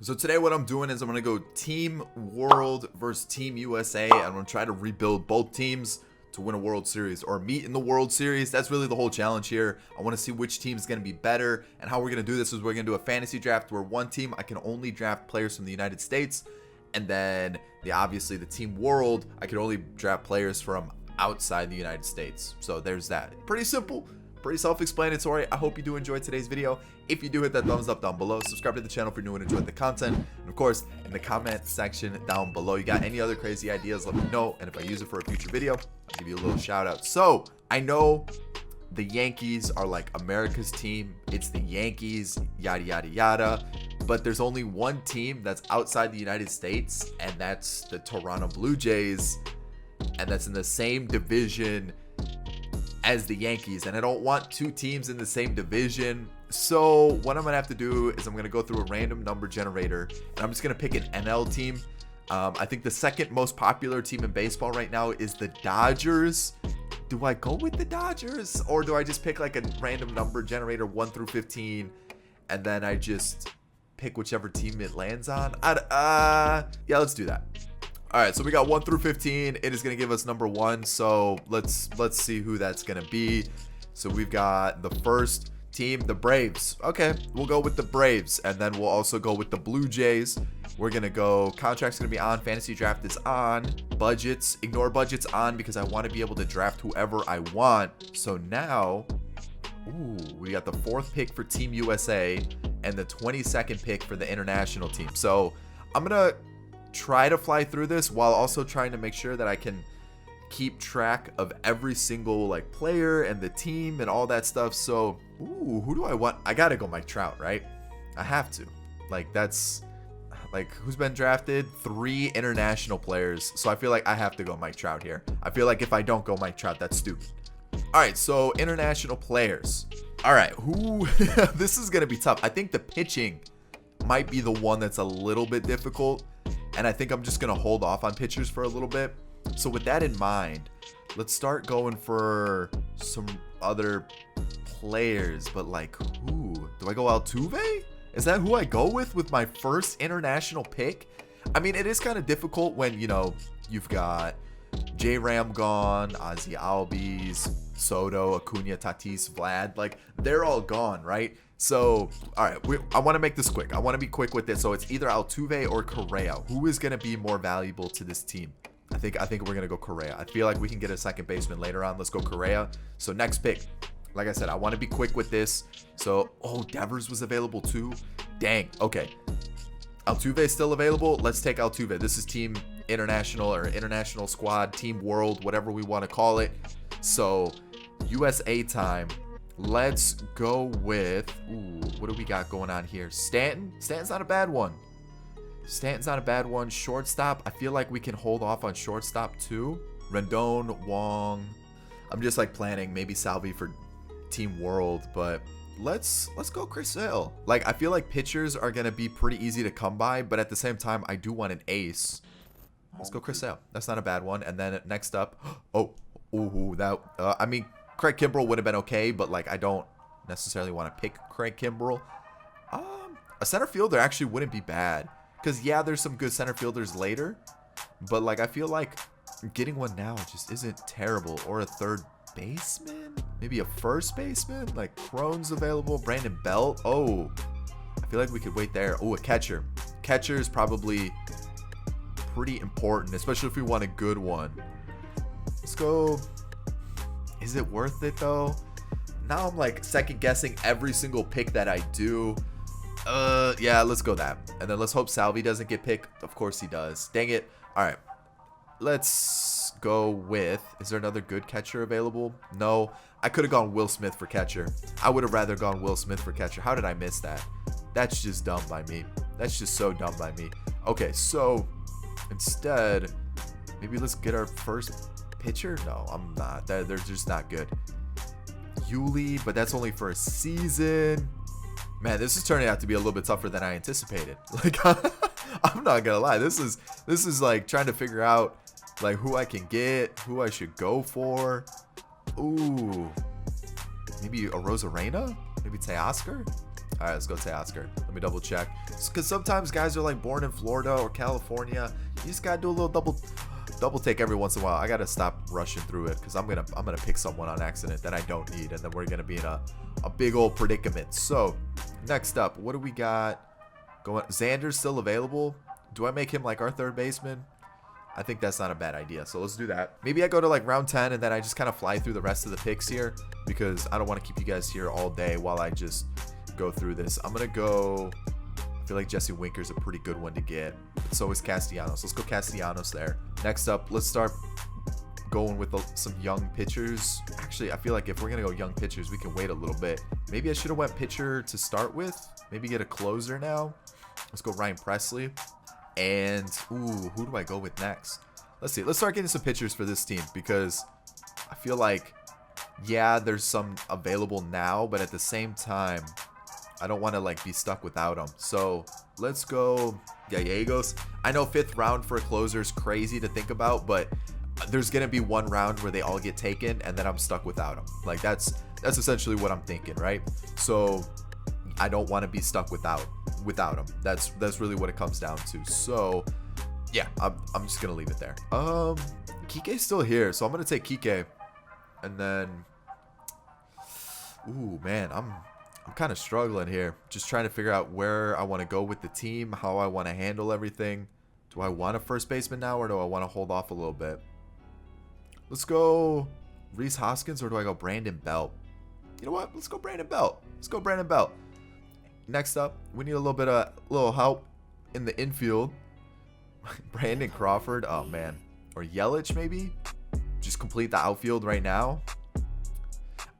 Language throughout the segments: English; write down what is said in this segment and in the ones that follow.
So today what I'm doing is I'm going to go Team World versus Team USA. I'm going to try to rebuild both teams to win a World Series or meet in the World Series. That's really the whole challenge here. I want to see which team is going to be better, and how we're going to do this is we're going to do a fantasy draft where one team I can only draft players from the United States, and then obviously the Team World I can only draft players from outside the United States. So there's that. Pretty simple. Pretty self-explanatory. I hope you do enjoy today's video. If you do, hit that thumbs up down below. Subscribe to the channel if you're new and enjoy the content. And of course, in the comment section down below, you got any other crazy ideas, let me know. And if I use it for a future video, I'll give you a little shout out. So I know the Yankees are like America's team. It's the Yankees, yada, yada, yada. But there's only one team that's outside the United States, and that's the Toronto Blue Jays. And that's in the same division as the Yankees, and I don't want two teams in the same division. So what I'm gonna have to do is I'm gonna go through a random number generator, and I'm just gonna pick an NL team. I think the second most popular team in baseball right now is the Dodgers. Do I go with the Dodgers, or do I just pick like a random number generator 1 through 15, and then I just pick whichever team it lands on? Yeah, let's do that. All right, so we got 1 through 15. It is going to give us number 1. So let's see who that's going to be. So we've got the first team, the Braves. Okay, we'll go with the Braves, and then we'll also go with the Blue Jays. We're going to go, contract's going to be on, fantasy draft is on, budgets, ignore budgets on, because I want to be able to draft whoever I want. So now, we got the 4th pick for Team USA and the 22nd pick for the international team. So I'm going to try to fly through this while also trying to make sure that I can keep track of every single like player and the team and all that stuff. So who do I want? I gotta go Mike Trout, right? I have to. Like, that's like, who's been drafted? 3 international players. So I feel like I have to go Mike Trout here. I feel like if I don't go Mike Trout, that's stupid. All right, so international players. All right, who this is gonna be tough. I think the pitching might be the one that's a little bit difficult, and I think I'm just going to hold off on pitchers for a little bit. So with that in mind, let's start going for some other players. But like, who? Do I go Altuve? Is that who I go with my first international pick? I mean, it is kind of difficult when, you know, you've got J-Ram gone, Ozzy Albies, Soto, Acuna, Tatis, Vlad. Like, they're all gone, right? So, all right, I want to make this quick. I want to be quick with this. So it's either Altuve or Correa. Who is going to be more valuable to this team? I think we're going to go Correa. I feel like we can get a second baseman later on. Let's go Correa. So next pick. Like I said, I want to be quick with this. So, Devers was available too. Dang. Okay. Altuve is still available. Let's take Altuve. This is Team International or International Squad, Team World, whatever we want to call it. So, USA time. Let's go with, what do we got going on here? Stanton. Stanton's not a bad one. Shortstop. I feel like we can hold off on shortstop too. Rendon, Wong. I'm just like planning maybe Salvi for Team World, but let's go Chris Sale. Like, I feel like pitchers are gonna be pretty easy to come by, but at the same time, I do want an ace. Let's go Chris Sale. That's not a bad one. And then next up, I mean, Craig Kimbrell would have been okay, but like, I don't necessarily want to pick Craig Kimbrell. A center fielder actually wouldn't be bad, because yeah, there's some good center fielders later, but like, I feel like getting one now just isn't terrible. Or a third baseman, maybe a first baseman, like Crone's available, Brandon Belt. I feel like we could wait there. A catcher. Catcher is probably pretty important, especially if we want a good one. Let's go. Is it worth it though? Now I'm like second guessing every single pick that I do. Yeah, let's go that. And then let's hope Salvi doesn't get picked. Of course he does. Dang it. All right. Let's go with, is there another good catcher available? No. I could have gone Will Smith for catcher. I would have rather gone Will Smith for catcher. How did I miss that? That's just dumb by me. That's just so dumb by me. Okay, so instead, maybe let's get our first pitcher. No, I'm not. They're just not good. Yuli, but that's only for a season. Man, this is turning out to be a little bit tougher than I anticipated. Like, I'm not gonna lie. This is like trying to figure out like who I can get, who I should go for. Maybe a Rosarena, maybe Teoscar. All right, let's go Teoscar. Let me double check. Because sometimes guys are like born in Florida or California. You just gotta do a little double take every once in a while. I gotta stop rushing through it because I'm gonna pick someone on accident that I don't need, and then we're gonna be in a big old predicament. So next up, what do we got going? Xander's still available. Do I make him like our third baseman? I think that's not a bad idea. So let's do that. Maybe I go to like round 10 and then I just kind of fly through the rest of the picks here because I don't want to keep you guys here all day while I just go through this. I'm gonna go. I feel like Jesse Winker's a pretty good one to get. So is Castellanos. Let's go Castellanos there. Next up, let's start going with some young pitchers. Actually, I feel like if we're gonna go young pitchers, we can wait a little bit. Maybe I should have went pitcher to start with. Maybe get a closer now. Let's go Ryan Presley. And ooh, who do I go with next? Let's see. Let's start getting some pitchers for this team because I feel like, yeah, there's some available now, but at the same time, I don't want to like be stuck without them. So let's go Gallegos. I know 5th round for a closer is crazy to think about, but there's gonna be one round where they all get taken, and then I'm stuck without them. Like that's essentially what I'm thinking, right? So I don't want to be stuck without them. That's really what it comes down to. So yeah, I'm just gonna leave it there. Kike's still here, so I'm gonna take Kike, and then ooh man, I'm kind of struggling here. Just trying to figure out where I want to go with the team, how I want to handle everything. Do I want a first baseman now, or do I want to hold off a little bit? Let's go Rhys Hoskins, or do I go Brandon Belt? You know what? Let's go Brandon Belt. Let's go Brandon Belt. Next up, we need a little help in the infield. Brandon Crawford. Oh man. Or Yelich maybe? Just complete the outfield right now.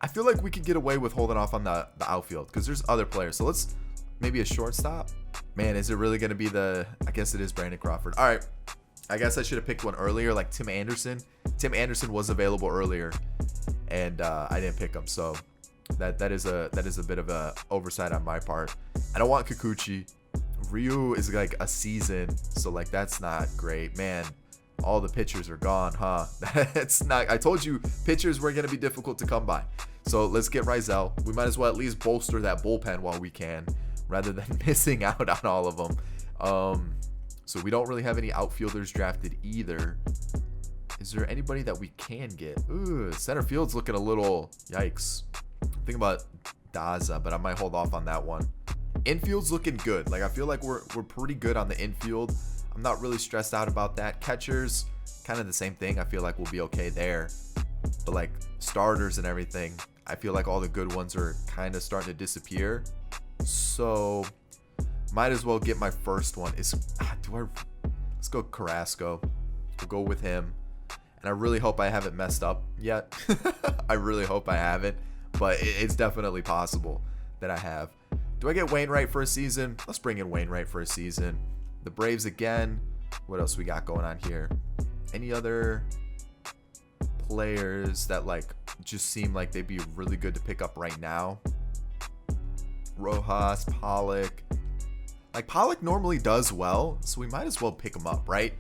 I feel like we could get away with holding off on the outfield because there's other players. So let's maybe a shortstop. Man, is it really going to be I guess it is Brandon Crawford. All right. I guess I should have picked one earlier, like Tim Anderson. Tim Anderson was available earlier, and I didn't pick him. So that is a bit of a oversight on my part. I don't want Kikuchi. Ryu is like a season, so like that's not great, man. All the pitchers are gone, huh? That's not. I told you pitchers were gonna be difficult to come by. So let's get Rizal. We might as well at least bolster that bullpen while we can, rather than missing out on all of them. So we don't really have any outfielders drafted either. Is there anybody that we can get? Ooh, center field's looking a little yikes. Think about Daza, but I might hold off on that one. Infield's looking good. Like I feel like we're pretty good on the infield. I'm not really stressed out about that. Catchers, kind of the same thing. I feel like we'll be okay there. But like starters and everything, I feel like all the good ones are kind of starting to disappear. So might as well get my first one. Let's go Carrasco. We'll go with him. And I really hope I haven't messed up yet. I really hope I haven't. But it's definitely possible that I have. Do I get Wainwright for a season? Let's bring in Wainwright for a season. The Braves again. What else we got going on here? Any other players that like just seem like they'd be really good to pick up right now? Rojas, Pollock. Like Pollock normally does well, so we might as well pick him up, right?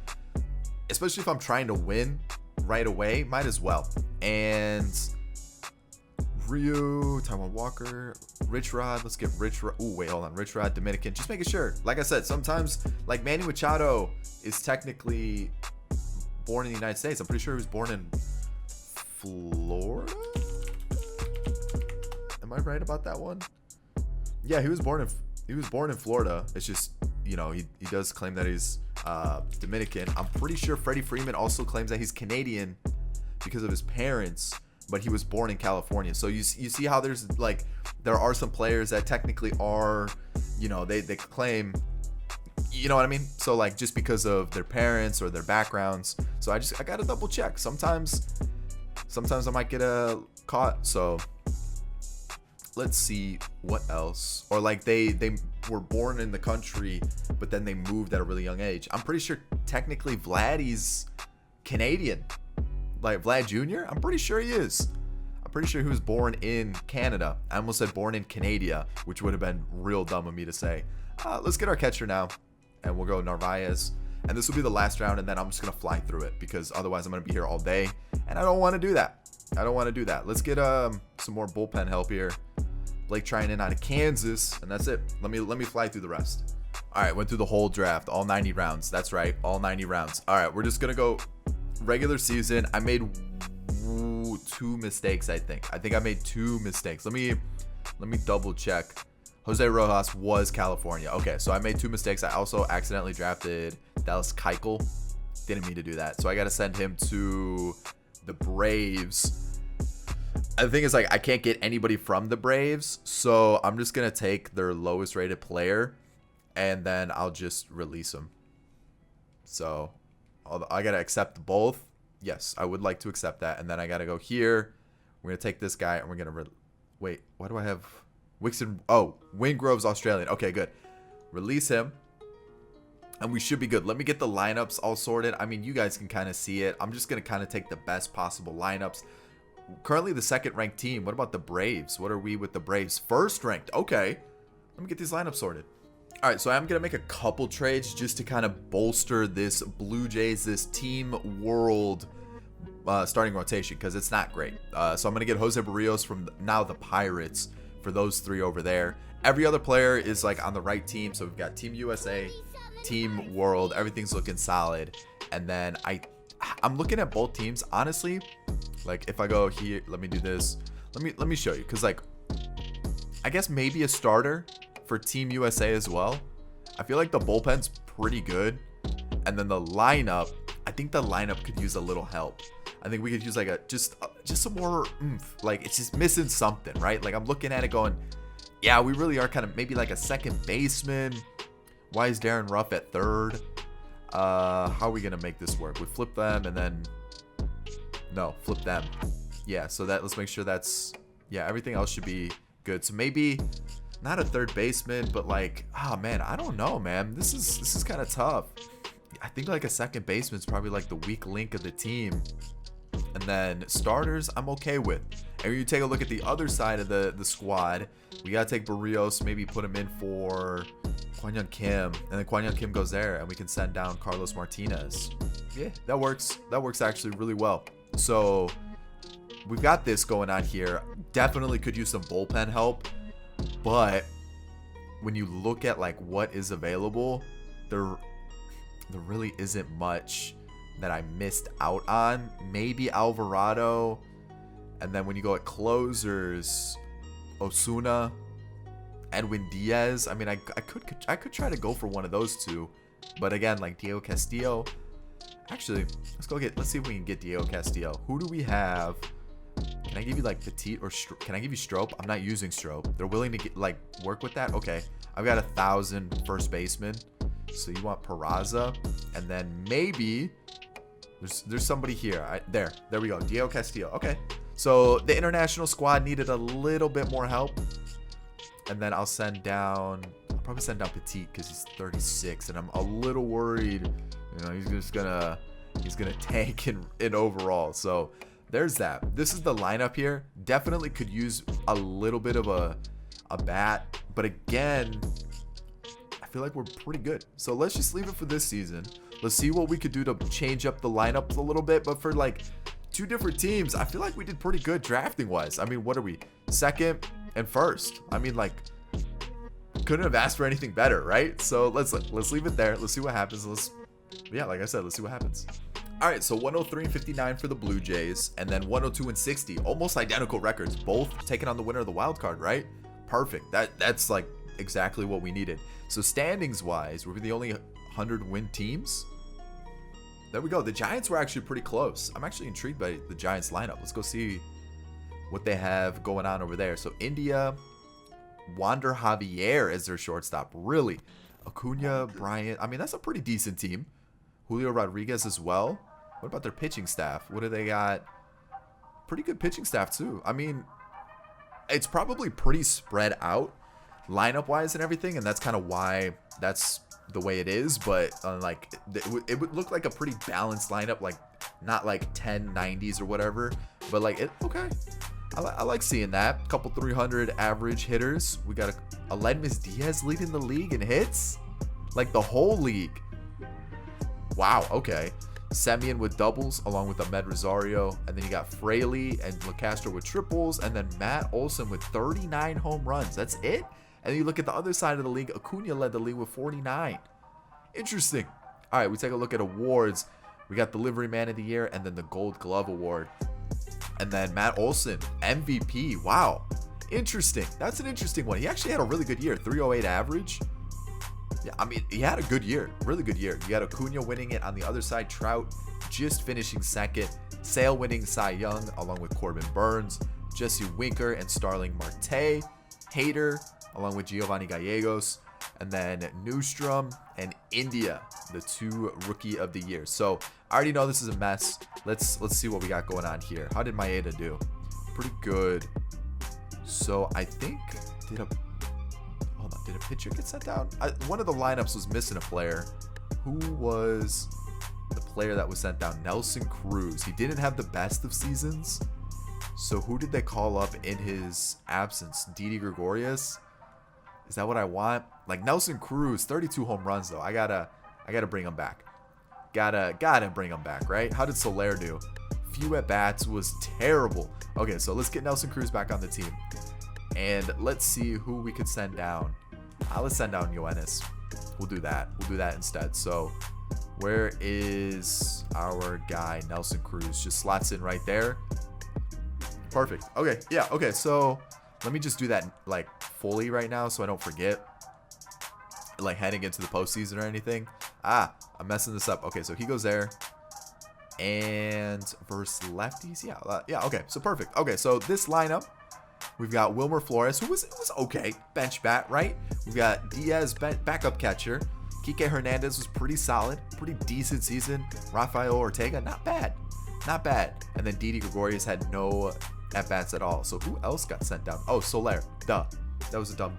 Especially if I'm trying to win right away, might as well. And Ryu, Taiwan Walker, Rich Rod. Let's get Rich Rod. Ooh, wait, hold on. Rich Rod, Dominican. Just making sure. Like I said, sometimes, like Manny Machado is technically born in the United States. I'm pretty sure he was born in Florida. Am I right about that one? Yeah, he was born in Florida. It's just, you know, he does claim that he's Dominican. I'm pretty sure Freddie Freeman also claims that he's Canadian because of his parents, but he was born in California. So you see how there are some players that technically are, you know, they claim, you know what I mean? So like just because of their parents or their backgrounds. So I got to double check. Sometimes I might get caught. So let's see what else. Or like they were born in the country, but then they moved at a really young age. I'm pretty sure technically Vladdy's Canadian. Like Vlad Jr.? I'm pretty sure he is. I'm pretty sure he was born in Canada. I almost said born in Canada, which would have been real dumb of me to say. Let's get our catcher now, and we'll go Narvaez. And this will be the last round, and then I'm just going to fly through it because otherwise I'm going to be here all day, and I don't want to do that. Let's get some more bullpen help here. Blake Trinan out of Kansas, and that's it. Let me fly through the rest. All right, went through the whole draft, all 90 rounds. That's right, all 90 rounds. All right, we're just gonna go regular season. I made 2 mistakes, I think. I made 2 mistakes. Let me double check. Jose Rojas was California. Okay, so I made 2 mistakes. I also accidentally drafted Dallas Keuchel. Didn't mean to do that. So I got to send him to the Braves. The thing is, like, I can't get anybody from the Braves, so I'm just gonna take their lowest rated player, and then I'll just release him. So I gotta accept both. Yes, I would like to accept that, and then I gotta go here. We're gonna take this guy, and we're gonna wait. Why do I have Wixon? Oh, Wingrove's Australian. Okay, good. Release him, and we should be good. Let me get the lineups all sorted. I mean, you guys can kind of see it. I'm just gonna kind of take the best possible lineups. Currently the 2nd ranked team. What about the Braves? What are we with the Braves? 1st ranked. Okay, let me get these lineups sorted. All right, so I'm going to make a couple trades just to kind of bolster this Blue Jays, this Team World starting rotation, because it's not great. So I'm going to get Jose Barrios from now the Pirates for those 3 over there. Every other player is like on the right team. So we've got Team USA, Team World. Everything's looking solid. And then I'm looking at both teams, honestly. Like, if I go here, let me do this. Let me show you, because, like, I guess maybe a starter for Team USA as well. I feel like the bullpen's pretty good, and then the lineup, I think the lineup could use a little help. I think we could use like just some more oomph. Like, it's just missing something, right? Like, I'm looking at it going, yeah, we really are kind of maybe like a second baseman. Why is Darren Ruff at 3rd? How are we gonna make this work? We flip them, and then flip them. Yeah, so let's make sure that's, yeah, everything else should be good. So maybe not a 3rd baseman, but like, oh man, I don't know, man. This is kind of tough. I think like a 2nd baseman is probably like the weak link of the team. And then starters, I'm okay with. And when you take a look at the other side of the squad, we gotta take Barrios, maybe put him in for Kwon Kim, and then Kwon Kim goes there, and we can send down Carlos Martinez. Yeah, that works. That works actually really well. So we've got this going on here. Definitely could use some bullpen help, but when you look at like what is available, there really isn't much that I missed out on. Maybe Alvarado, and then when you go at closers, Osuna, Edwin Diaz. I mean, I could try to go for one of those 2, but again, like Diego Castillo. Actually, let's see if we can get Diego Castillo. Who do we have? Can I give you like Petit or can I give you Strop? I'm not using Strop. They're willing to get like work with that. Okay, I've got 1,000 first baseman. So you want Peraza, and then maybe there's somebody here. There we go. Diego Castillo. Okay, so the international squad needed a little bit more help, and then I'll probably send down Petit because he's 36, and I'm a little worried. You know, he's gonna tank in overall. So there's that. This is the lineup here. Definitely could use a little bit of a bat, but again, I feel like we're pretty good. So let's just leave it for this season. Let's see what we could do to change up the lineups a little bit. But for like 2 different teams, I feel like we did pretty good drafting wise. I mean, what are we? 2nd and 1st. I mean, like, couldn't have asked for anything better, right? So let's leave it there. Let's see what happens. Like I said, let's see what happens. All right, so 103 and 59 for the Blue Jays, and then 102 and 60, almost identical records, both taking on the winner of the wild card, right? Perfect. That's like exactly what we needed. So standings wise, we're the only 100 win teams. There we go. The Giants were actually pretty close. I'm actually intrigued by the Giants lineup. Let's go see what they have going on over there. So India, Wander Javier as their shortstop. Really? Acuna, Bryant. I mean, that's a pretty decent team. Julio Rodriguez as well. What about their pitching staff? What do they got? Pretty good pitching staff too. I mean, it's probably pretty spread out lineup wise and everything, and that's kind of why that's the way it is. But like it would look like a pretty balanced lineup, like not like 10 90s or whatever, but like it okay. I like seeing that. Couple 300 average hitters. We got a Aledmus Diaz leading the league in hits, like the whole league. Wow, okay. Semyon with doubles along with Ahmed Rosario. And then you got Fraley and LeCastro with triples. And then Matt Olson with 39 home runs. That's it? And then you look at the other side of the league. Acuna led the league with 49. Interesting. All right, we take a look at awards. We got Delivery Man of the Year and then the Gold Glove Award. And then Matt Olson, MVP. Wow. Interesting. That's an interesting one. He actually had a really good year. 308 average. Yeah, I mean, he had a good year. Really good year. You got Acuna winning it. On the other side, Trout just finishing second. Sale winning Cy Young along with Corbin Burns. Jesse Winker and Starling Marte. Hader along with Giovanni Gallegos. And then Newstrom and India, the 2 Rookie of the Year. So I already know this is a mess. Let's see what we got going on here. How did Maeda do? Pretty good. So I think did a pitcher get sent down? One of the lineups was missing a player. Who was the player that was sent down? Nelson Cruz. He didn't have the best of seasons. So who did they call up in his absence? Didi Gregorius? Is that what I want? Like Nelson Cruz, 32 home runs though. I gotta bring him back. Gotta bring him back, right? How did Soler do? Few at bats, was terrible. Okay, so let's get Nelson Cruz back on the team. And let's see who we could send down. Let's send down Yoenis. We'll do that. We'll do that instead. So where is our guy, Nelson Cruz? Just slots in right there. Perfect. Okay, yeah, okay, so let me just do that like fully right now so I don't forget. Like heading into the postseason or anything. I'm messing this up. Okay, so he goes there. And versus lefties. Yeah, okay, so perfect. Okay, so this lineup, we've got Wilmer Flores, who was okay, bench bat, right? We've got Diaz, backup catcher. Kike Hernandez was pretty solid, pretty decent season. Rafael Ortega, not bad. And then Didi Gregorius had no at bats at all. So who else got sent down? Oh, Soler. Duh. That was a dumb.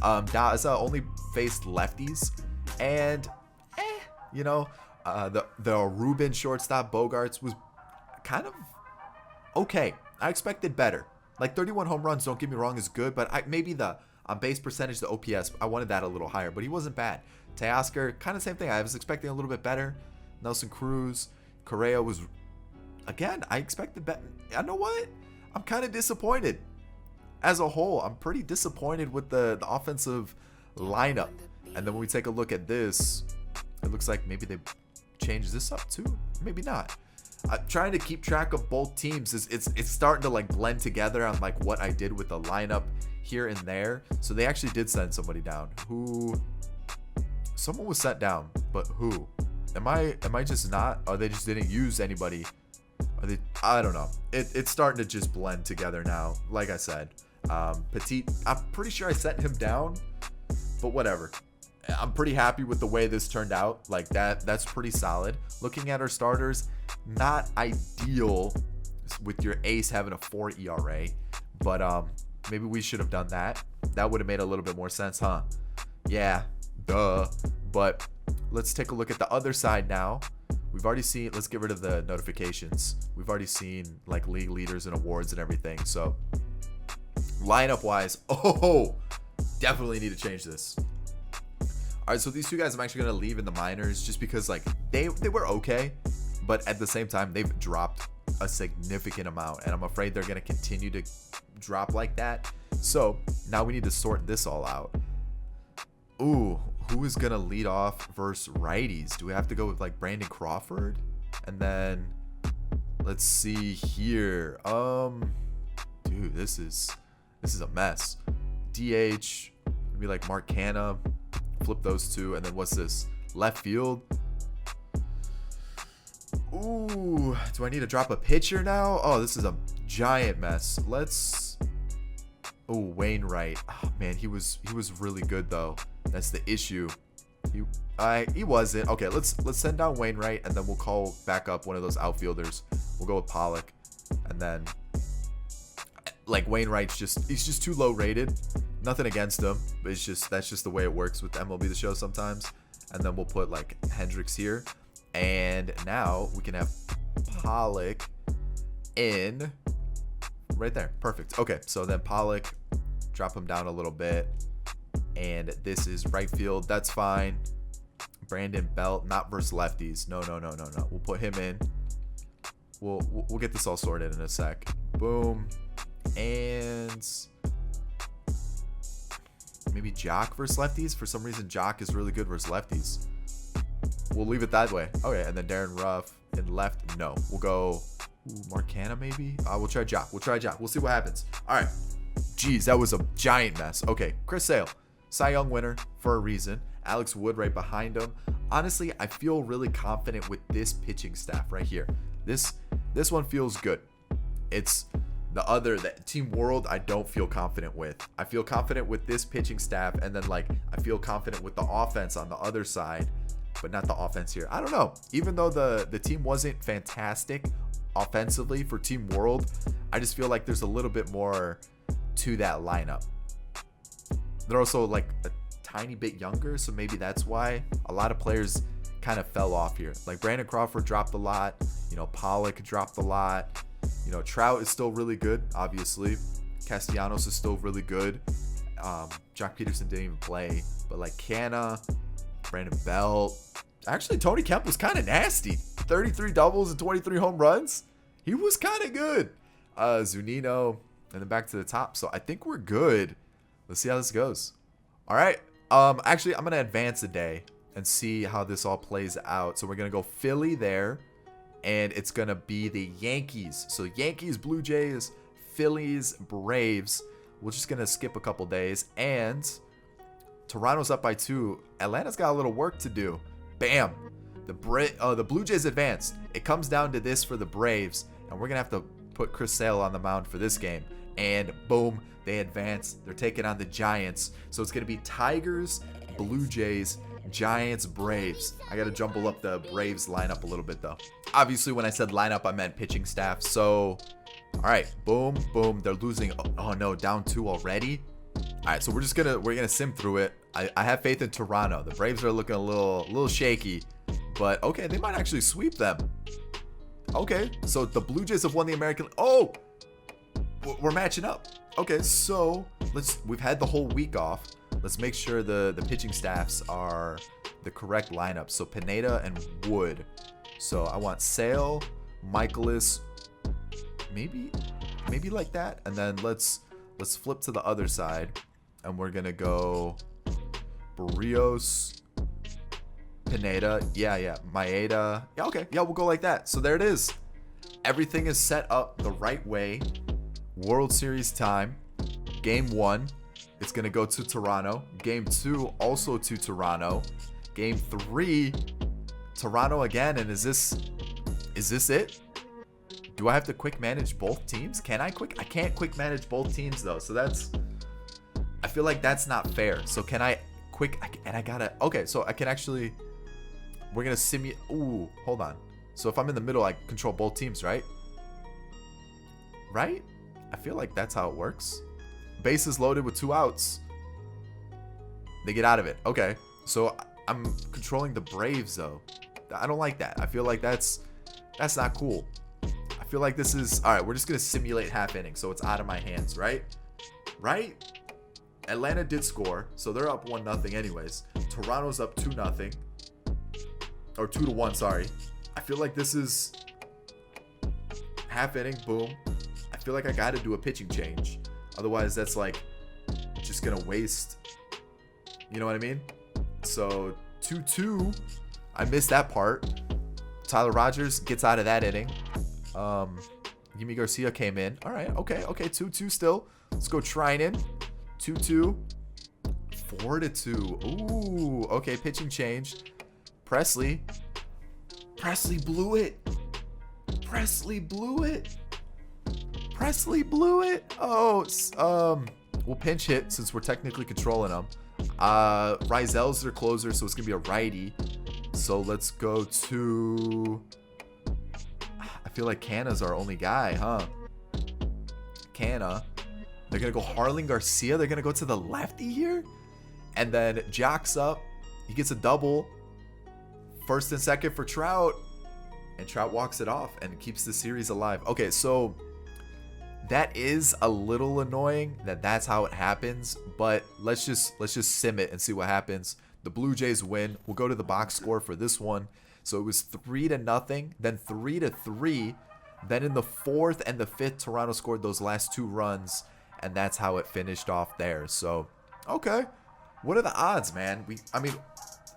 Daza only faced lefties, and the Ruben shortstop Bogarts was kind of okay. I expected better. Like 31 home runs, don't get me wrong, is good, but maybe the on base percentage, the OPS, I wanted that a little higher, but he wasn't bad. Teoscar, kind of same thing. I was expecting a little bit better. Nelson Cruz, Correa was, again, I expected better. You know what? I'm kind of disappointed. As a whole, I'm pretty disappointed with the offensive lineup. And then when we take a look at this, it looks like maybe they changed this up too. Maybe not. Trying to keep track of both teams it's starting to like blend together on like what I did with the lineup here and there. So they actually did send somebody down. Someone was sent down, but who? Am I just not? Or they just didn't use anybody? I don't know. It's starting to just blend together now. Like I said, Petit, I'm pretty sure I sent him down, but whatever. I'm pretty happy with the way this turned out. Like that's pretty solid. Looking at our starters, not ideal with your ace having a 4 ERA, but maybe we should have done that. That would have made a little bit more sense, huh? Yeah, duh. But let's take a look at the other side now. We've already seen, let's get rid of the notifications. We've already seen like league leaders and awards and everything. So lineup wise, definitely need to change this. All right, so these two guys I'm actually going to leave in the minors just because like they were okay, but at the same time they've dropped a significant amount, and I'm afraid they're going to continue to drop like that. So now we need to sort this all out. Ooh, who is going to lead off versus righties? Do we have to go with like Brandon Crawford? And then let's see here. Dude, this is a mess. DH, maybe like Mark Canna. Flip those two, and then what's this? Left field. Ooh, do I need to drop a pitcher now? Oh, this is a giant mess. Wainwright. Oh man, he was really good though. That's the issue. He wasn't. Okay, let's send down Wainwright, and then we'll call back up one of those outfielders. We'll go with Pollock, and then like Wainwright's he's just too low rated. Nothing against him, but that's just the way it works with MLB The Show sometimes. And then we'll put like Hendricks here, and now we can have Pollock in right there. Perfect. Okay, so then Pollock, drop him down a little bit, and this is right field. That's fine. Brandon Belt, not versus lefties. No. We'll put him in. We'll get this all sorted in a sec. Boom. And maybe Jock versus lefties. For some reason, Jock is really good versus lefties. We'll leave it that way. Okay, and then Darren Ruff in left. No, we'll go Marcana maybe. We'll try Jock. We'll see what happens. All right. Jeez, that was a giant mess. Okay, Chris Sale, Cy Young winner for a reason. Alex Wood right behind him. Honestly, I feel really confident with this pitching staff right here. This one feels good. It's the Team World I don't feel confident with. I feel confident with this pitching staff, and then like I feel confident with the offense on the other side, but not the offense here. I don't know. Even though the team wasn't fantastic offensively for Team World, I just feel like there's a little bit more to that lineup. They're also like a tiny bit younger, so maybe that's why a lot of players kind of fell off here. Like Brandon Crawford dropped a lot, Pollock dropped a lot, Trout is still really good, obviously. Castellanos is still really good. Jock Peterson didn't even play, but like Canna, Brandon Belt, actually Tony Kemp was kind of nasty. 33 doubles and 23 home runs. He was kind of good. Zunino, and then back to the top. So I think we're good. Let's see how this goes. All right. Actually, I'm going to advance a day and see how this all plays out. So we're going to go Philly there, and it's going to be the Yankees. So Yankees, Blue Jays, Phillies, Braves. We're just going to skip a couple days. And Toronto's up by 2. Atlanta's got a little work to do. Bam. The Blue Jays advanced. It comes down to this for the Braves, and we're going to have to put Chris Sale on the mound for this game. And boom, they advance. They're taking on the Giants. So it's going to be Tigers, Blue Jays, Giants, Braves. I got to jumble up the Braves lineup a little bit, though. Obviously, when I said lineup, I meant pitching staff. So, all right, boom, boom. They're losing. Oh no, down 2 already. All right, so we're gonna sim through it. I have faith in Toronto. The Braves are looking a little shaky, but okay, they might actually sweep them. Okay, so the Blue Jays have won the American. Oh, we're matching up. Okay, so we've had the whole week off. Let's make sure the pitching staffs are the correct lineup. So Pineda and Wood. So I want Sale, Michaelis, maybe like that, and then let's flip to the other side, and we're gonna go Barrios, Pineda, yeah, Maeda, yeah, okay, yeah, we'll go like that. So there it is. Everything is set up the right way. World Series time. Game 1, it's gonna go to Toronto. Game 2, also to Toronto. Game 3, Toronto again. And is this it? Do I have to quick manage both teams? Can I quick? I can't quick manage both teams though. So I feel like that's not fair. So can I quick? Okay, so I can actually, we're going to simulate. Ooh, hold on. So if I'm in the middle, I control both teams, right? Right? I feel like that's how it works. Bases loaded with 2 outs. They get out of it. Okay. So I'm controlling the Braves though. I don't like that. I feel like that's not cool. I feel like this is, all right, we're just going to simulate half inning. So it's out of my hands, right? Right? Atlanta did score. So they're up 1-0 anyways. Toronto's up 2-0. Or 2-1, sorry. I feel like this is half inning, boom. I feel like I got to do a pitching change. Otherwise, that's like just going to waste. You know what I mean? So 2-2. I missed that part. Tyler Rogers gets out of that inning. Yimi Garcia came in. All right. Okay. 2-2 still. Let's go Trinan. 2-2. 4-2. Ooh. Okay. Pitching change. Presley blew it. Oh, we'll pinch hit since we're technically controlling them. Rizel's their closer, so it's gonna be a righty. So let's go to, I feel like Canna's our only guy, huh? Canna. They're gonna go Harlan Garcia. They're gonna go to the lefty here, and then Jock's up. He gets a double. First and second for Trout, and Trout walks it off and keeps the series alive. Okay, so that is a little annoying that that's how it happens, but let's just sim it and see what happens. the Blue Jays win. We'll go to the box score for this one. So it was 3-0, then 3-3. Then in the 4th and the 5th, Toronto scored those last 2 runs, and that's how it finished off there. So, okay. What are the odds, man? I mean,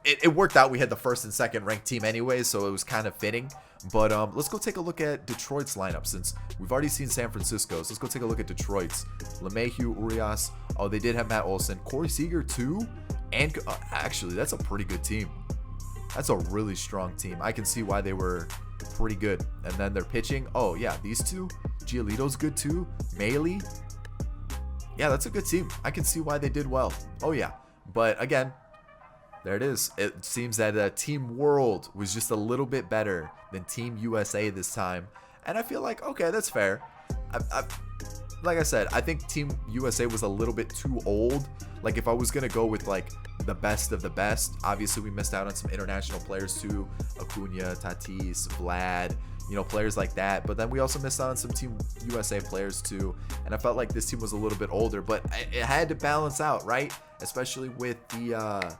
it worked out. We had the 1st and 2nd ranked team anyway, so it was kind of fitting. But let's go take a look at Detroit's lineup since we've already seen San Francisco's. Let's go take a look at Detroit's. LeMahieu, Urias. Oh, they did have Matt Olson. Corey Seager, too. And actually, that's a pretty good team. That's a really strong team. I can see why they were pretty good. And then they're pitching. Oh, yeah, these two. Giolito's good, too. Maley. Yeah, that's a good team. I can see why they did well. Oh, yeah. But, again, there it is. It seems that Team World was just a little bit better than Team USA this time. And I feel like, okay, that's fair. Like I said, I think Team USA was a little bit too old. Like, if I was going to go with, like, the best of the best, obviously we missed out on some international players too. Acuna, Tatis, Vlad, you know, players like that. But then we also missed out on some Team USA players too. And I felt like this team was a little bit older, but it had to balance out, right? Especially with the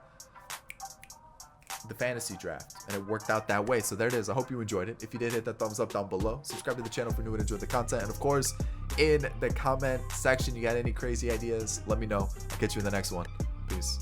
fantasy draft, and it worked out that way. So there it is. I hope you enjoyed it. If you did, hit that thumbs up down below. Subscribe to the channel if you're new and enjoyed the content. And of course, in the comment section, you got any crazy ideas, let me know. I'll catch you in the next one. Peace.